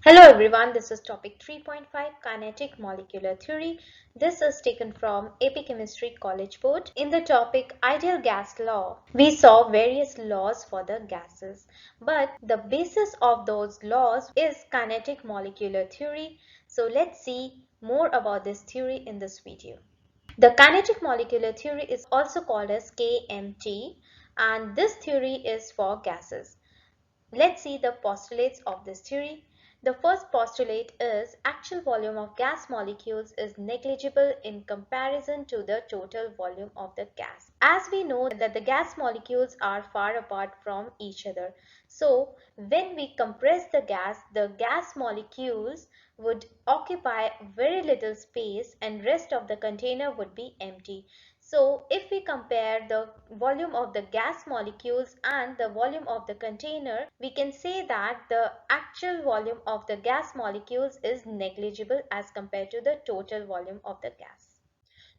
Hello everyone, this is topic 3.5 Kinetic Molecular Theory. This is taken from AP Chemistry College Board. In the topic Ideal Gas Law, we saw various laws for the gases, but the basis of those laws is kinetic molecular theory. So let's see more about this theory in this video. The kinetic molecular theory is also called as KMT, and this theory is for gases. Let's see the postulates of this theory. The first postulate is actual volume of gas molecules is negligible in comparison to the total volume of the gas. As we know that the gas molecules are far apart from each other. So when we compress the gas molecules would occupy very little space and rest of the container would be empty. So if we compare the volume of the gas molecules and the volume of the container, we can say that the actual volume of the gas molecules is negligible as compared to the total volume of the gas.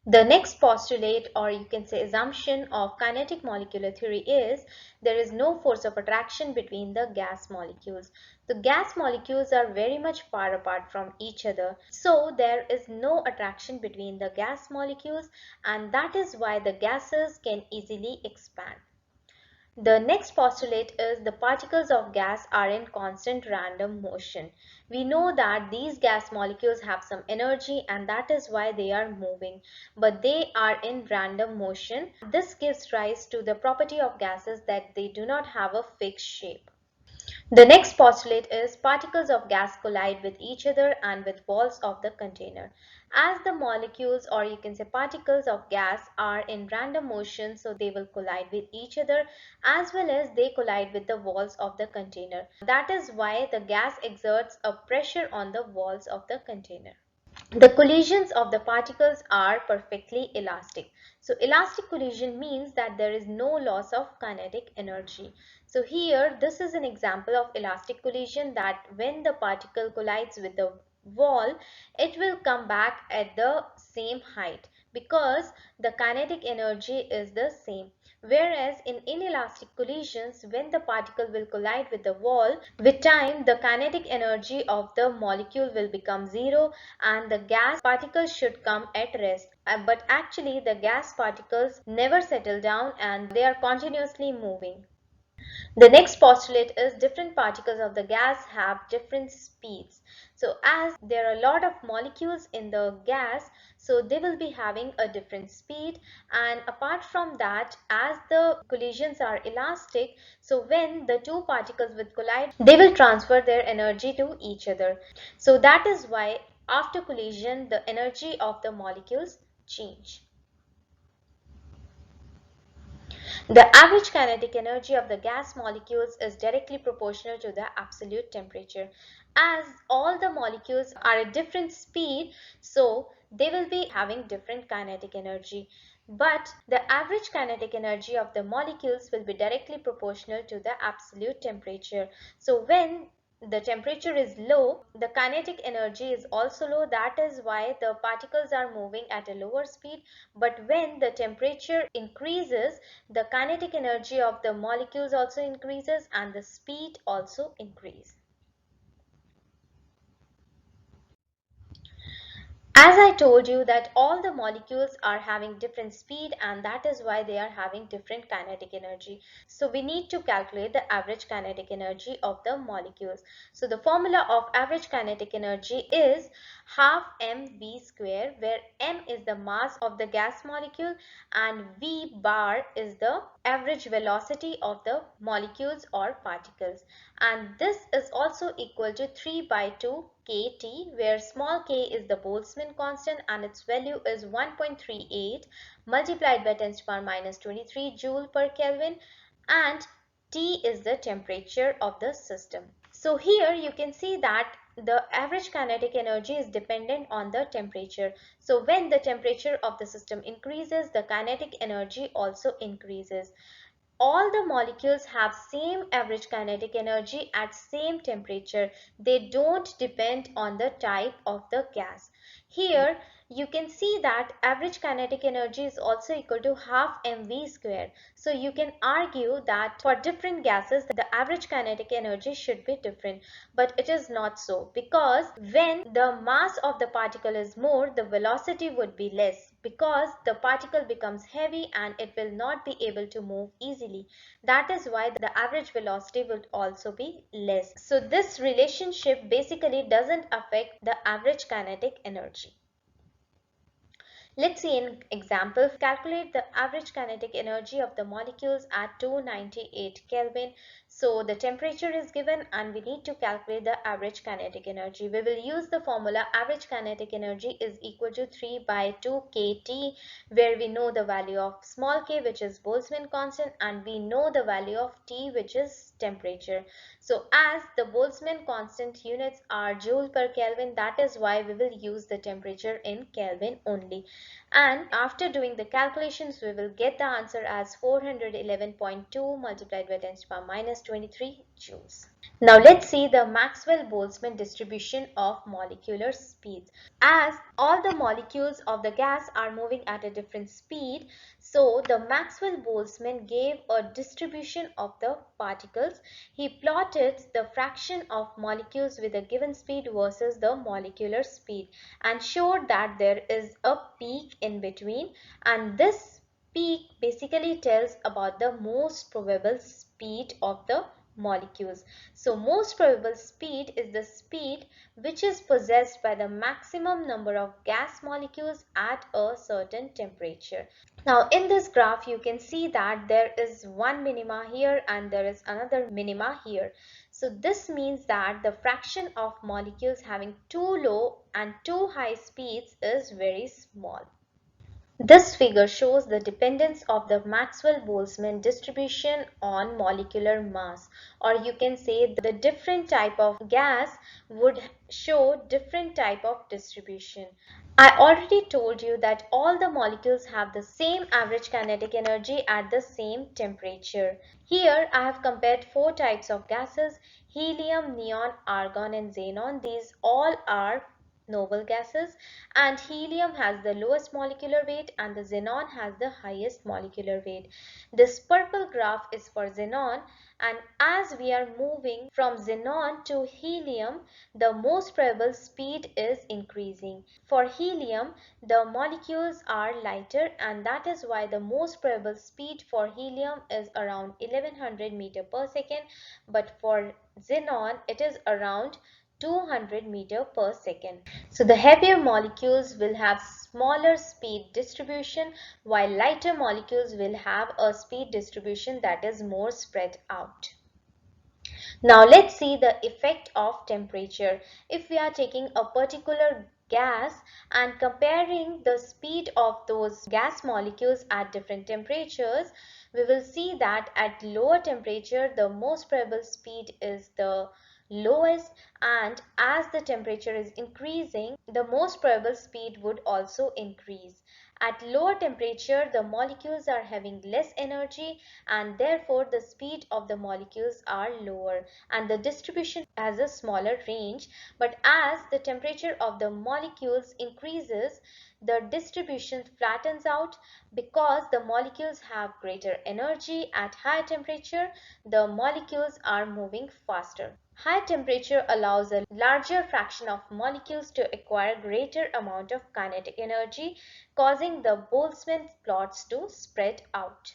The next postulate, or you can say assumption, of kinetic molecular theory is there is no force of attraction between the gas molecules. The gas molecules are very much far apart from each other, so there is no attraction between the gas molecules, and that is why the gases can easily expand. The next postulate is the particles of gas are in constant random motion. We know that these gas molecules have some energy and that is why they are moving, but they are in random motion. This gives rise to the property of gases that they do not have a fixed shape. The next postulate is particles of gas collide with each other and with walls of the container. As the molecules, or you can say particles of gas, are in random motion, so they will collide with each other as well as they collide with the walls of the container. That is why the gas exerts a pressure on the walls of the container. The collisions of the particles are perfectly elastic. So elastic collision means that there is no loss of kinetic energy. So here this is an example of elastic collision, that when the particle collides with the wall, it will come back at the same height because the kinetic energy is the same. Whereas in inelastic collisions, when the particle will collide with the wall, with time the kinetic energy of the molecule will become zero and the gas particles should come at rest. But actually the gas particles never settle down and they are continuously moving. The next postulate is different particles of the gas have different speeds. So as there are a lot of molecules in the gas, so they will be having a different speed, and apart from that, as the collisions are elastic, so when the two particles will collide, they will transfer their energy to each other. So that is why after collision the energy of the molecules change. The average kinetic energy of the gas molecules is directly proportional to the absolute temperature. As all the molecules are at different speed, so they will be having different kinetic energy. But the average kinetic energy of the molecules will be directly proportional to the absolute temperature. So when the temperature is low, the kinetic energy is also low. That is why the particles are moving at a lower speed. But when the temperature increases, the kinetic energy of the molecules also increases and the speed also increases. As I told you that all the molecules are having different speed and that is why they are having different kinetic energy. So we need to calculate the average kinetic energy of the molecules. So the formula of average kinetic energy is half mv square, where m is the mass of the gas molecule and v bar is the average velocity of the molecules or particles. And this is also equal to 3 by 2 kT, where small k is the Boltzmann constant and its value is 1.38 multiplied by 10 to the power minus 23 joule per Kelvin, and T is the temperature of the system. So here you can see that the average kinetic energy is dependent on the temperature. So when the temperature of the system increases, the kinetic energy also increases. All the molecules have same average kinetic energy at same temperature. They don't depend on the type of the gas. Here you can see that average kinetic energy is also equal to half mv square. So you can argue that for different gases the average kinetic energy should be different, but it is not so, because when the mass of the particle is more, the velocity would be less, because the particle becomes heavy and it will not be able to move easily. That is why the average velocity will also be less. So this relationship basically doesn't affect the average kinetic energy. Let's see an example. Calculate the average kinetic energy of the molecules at 298 Kelvin. So the temperature is given and we need to calculate the average kinetic energy. We will use the formula average kinetic energy is equal to 3 by 2 kT, where we know the value of small k, which is Boltzmann constant, and we know the value of T, which is temperature. So as the Boltzmann constant units are joule per Kelvin, that is why we will use the temperature in Kelvin only. And after doing the calculations, we will get the answer as 411.2 multiplied by 10 to the power minus 23 joules. Now let's see the Maxwell-Boltzmann distribution of molecular speeds. As all the molecules of the gas are moving at a different speed, so the Maxwell-Boltzmann gave a distribution of the particles. He plotted the fraction of molecules with a given speed versus the molecular speed and showed that there is a peak in between, and this peak basically tells about the most probable speed of the molecules. So most probable speed is the speed which is possessed by the maximum number of gas molecules at a certain temperature. Now in this graph you can see that there is one minima here and there is another minima here. So this means that the fraction of molecules having too low and too high speeds is very small. This figure shows the dependence of the Maxwell-Boltzmann distribution on molecular mass, or you can say the different type of gas would show different type of distribution. I already told you that all the molecules have the same average kinetic energy at the same temperature. Here I have compared four types of gases: helium, neon, argon and xenon. These all are noble gases, and helium has the lowest molecular weight and the xenon has the highest molecular weight. This purple graph is for xenon, and as we are moving from xenon to helium, the most probable speed is increasing. For helium, the molecules are lighter, and that is why the most probable speed for helium is around 1100 meter per second, but for xenon it is around 200 meter per second. So the heavier molecules will have smaller speed distribution, while lighter molecules will have a speed distribution that is more spread out. Now let's see the effect of temperature. If we are taking a particular gas and comparing the speed of those gas molecules at different temperatures, we will see that at lower temperature the most probable speed is the lowest, and as the temperature is increasing, the most probable speed would also increase. At lower temperature, the molecules are having less energy and therefore the speed of the molecules are lower and the distribution has a smaller range. But as the temperature of the molecules increases, the distribution flattens out because the molecules have greater energy. At high temperature, the molecules are moving faster. High temperature allows a larger fraction of molecules to acquire greater amount of kinetic energy, causing the Boltzmann plots to spread out.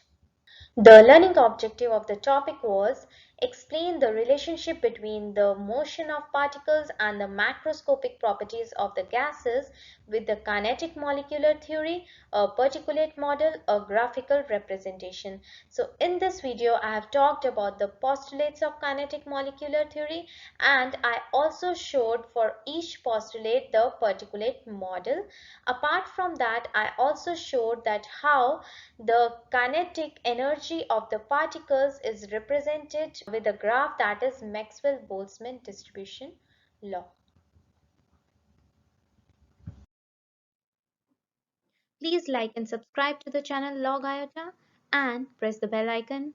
The learning objective of the topic was explain the relationship between the motion of particles and the macroscopic properties of the gases with the kinetic molecular theory, a particulate model, a graphical representation. So in this video I have talked about the postulates of kinetic molecular theory, and I also showed for each postulate the particulate model. Apart from that, I also showed that how the kinetic energy of the particles is represented with a graph, that is Maxwell-Boltzmann distribution law. Please like and subscribe to the channel Log Iota and press the bell icon